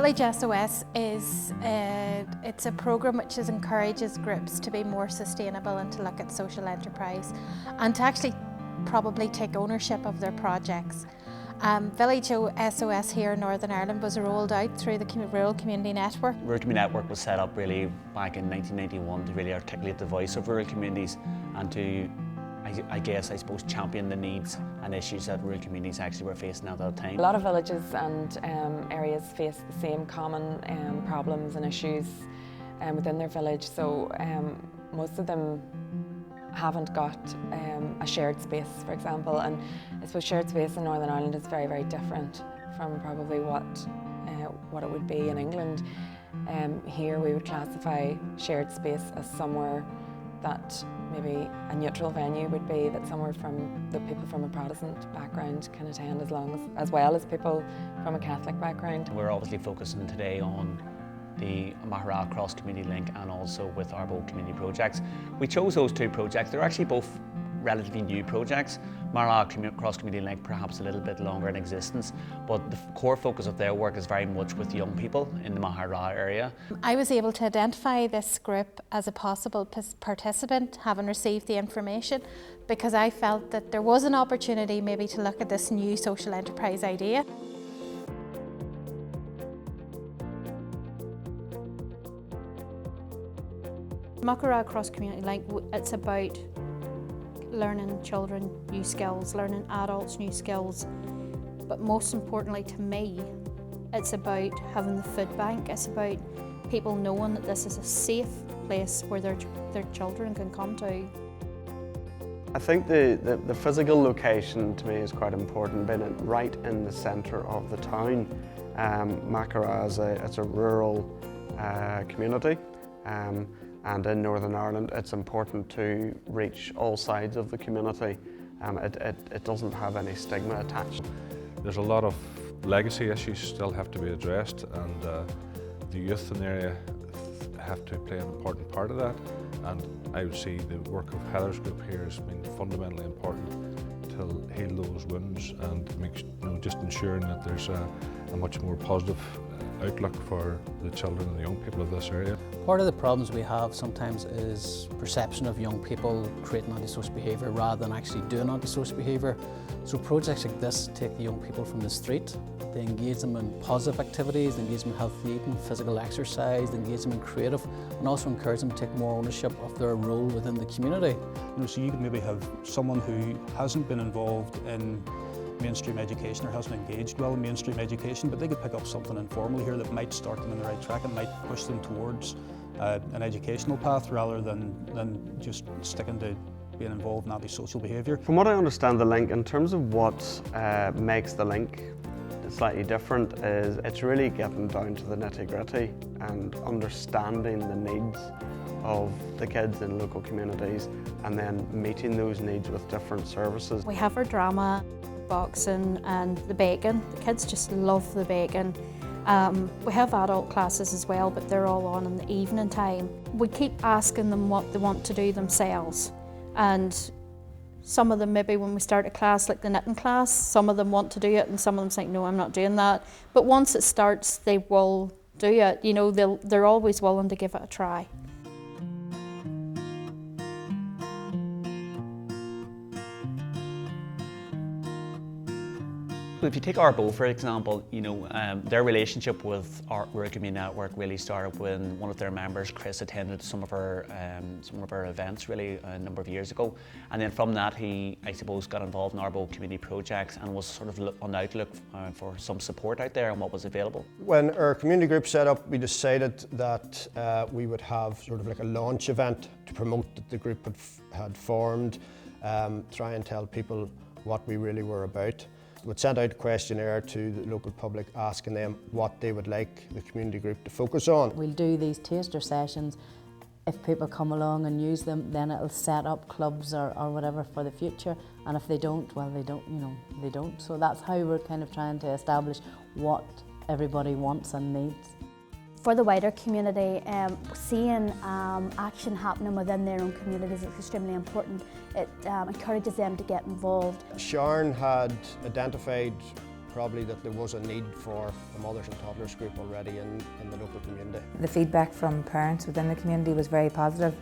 Village SOS is it's a programme which encourages groups to be more sustainable and to look at social enterprise and to actually probably take ownership of their projects. Village SOS here in Northern Ireland was rolled out through the Rural Community Network. Rural Community Network was set up really back in 1991 to really articulate the voice of rural communities and to, I suppose, champion the needs and issues that rural communities actually were facing at that time. A lot of villages and areas face the same common problems and issues within their village, so most of them haven't got a shared space, for example, and I suppose shared space in Northern Ireland is very, very different from probably what it would be in England. Here we would classify shared space as somewhere that maybe a neutral venue would be, that somewhere from the people from a Protestant background can attend as well as people from a Catholic background. We're obviously focusing today on the Mahara Cross Community Link and also with Arbo Community Projects. We chose those two projects. They're actually both relatively new projects. Mahara Cross Community Link perhaps a little bit longer in existence, but the core focus of their work is very much with young people in the Mahara area. I was able to identify this group as a possible participant, having received the information, because I felt that there was an opportunity maybe to look at this new social enterprise idea. Mahara Cross Community Link, it's about learning children new skills, learning adults new skills, but most importantly to me, it's about having the food bank. It's about people knowing that this is a safe place where their children can come to. I think the physical location to me is quite important, being right in the centre of the town. Mahara it's a rural community. And in Northern Ireland, it's important to reach all sides of the community. It doesn't have any stigma attached. There's a lot of legacy issues still have to be addressed, and the youth in the area have to play an important part of that. And I would see the work of Heather's group here as being fundamentally important to heal those wounds and just ensuring that there's a much more positive outlook for the children and the young people of this area. Part of the problems we have sometimes is perception of young people creating antisocial behaviour rather than actually doing antisocial behaviour. So projects like this take the young people from the street, they engage them in positive activities, they engage them in healthy eating, physical exercise, they engage them in creative, and also encourage them to take more ownership of their role within the community. So you could maybe have someone who hasn't been involved in mainstream education or hasn't engaged well in mainstream education, but they could pick up something informal here that might start them in the right track and might push them towards an educational path rather than just sticking to being involved in antisocial behaviour. From what I understand, the link, in terms of what makes the link slightly different, is it's really getting down to the nitty-gritty and understanding the needs of the kids in local communities and then meeting those needs with different services. We have our drama, boxing and the baking. The kids just love the baking. We have adult classes as well, but they're all on in the evening time. We keep asking them what they want to do themselves, and some of them, maybe when we start a class like the knitting class, some of them want to do it and some of them think, no, I'm not doing that. But once it starts, they will do it. You know, they're always willing to give it a try. If you take Arbo, for example, their relationship with our Rural Community Network really started when one of their members, Chris, attended some of our events really a number of years ago, and then from that he, I suppose, got involved in Arbo Community Projects and was sort of on the outlook for some support out there and what was available. When our community group set up, we decided that we would have sort of like a launch event to promote that the group had formed, try and tell people what we really were about. We'd sent out a questionnaire to the local public asking them what they would like the community group to focus on. We'll do these taster sessions. If people come along and use them, then it'll set up clubs or whatever for the future. And if they don't, well, they don't. So that's how we're kind of trying to establish what everybody wants and needs. For the wider community, seeing action happening within their own communities is extremely important. It encourages them to get involved. Sharon had identified probably that there was a need for a mothers and toddlers group already in the local community. The feedback from parents within the community was very positive,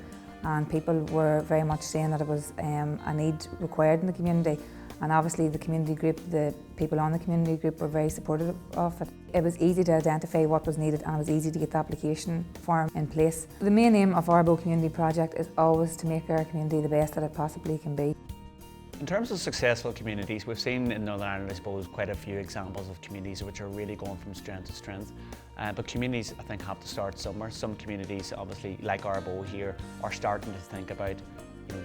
and people were very much saying that it was a need required in the community. And obviously the community group, the people on the community group were very supportive of it. It was easy to identify what was needed, and it was easy to get the application form in place. The main aim of our Bow Community Project is always to make our community the best that it possibly can be. In terms of successful communities, we've seen in Northern Ireland, I suppose, quite a few examples of communities which are really going from strength to strength. But communities, I think, have to start somewhere. Some communities, obviously, like our Bow here, are starting to think about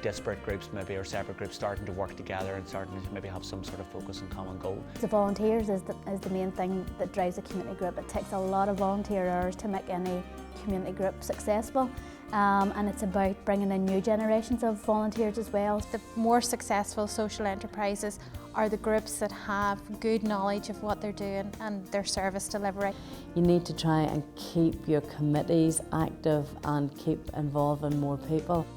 disparate groups maybe, or separate groups, starting to work together and starting to maybe have some sort of focus and common goal. The volunteers is the main thing that drives a community group. It takes a lot of volunteer hours to make any community group successful. And it's about bringing in new generations of volunteers as well. The more successful social enterprises are the groups that have good knowledge of what they're doing and their service delivery. You need to try and keep your committees active and keep involving more people.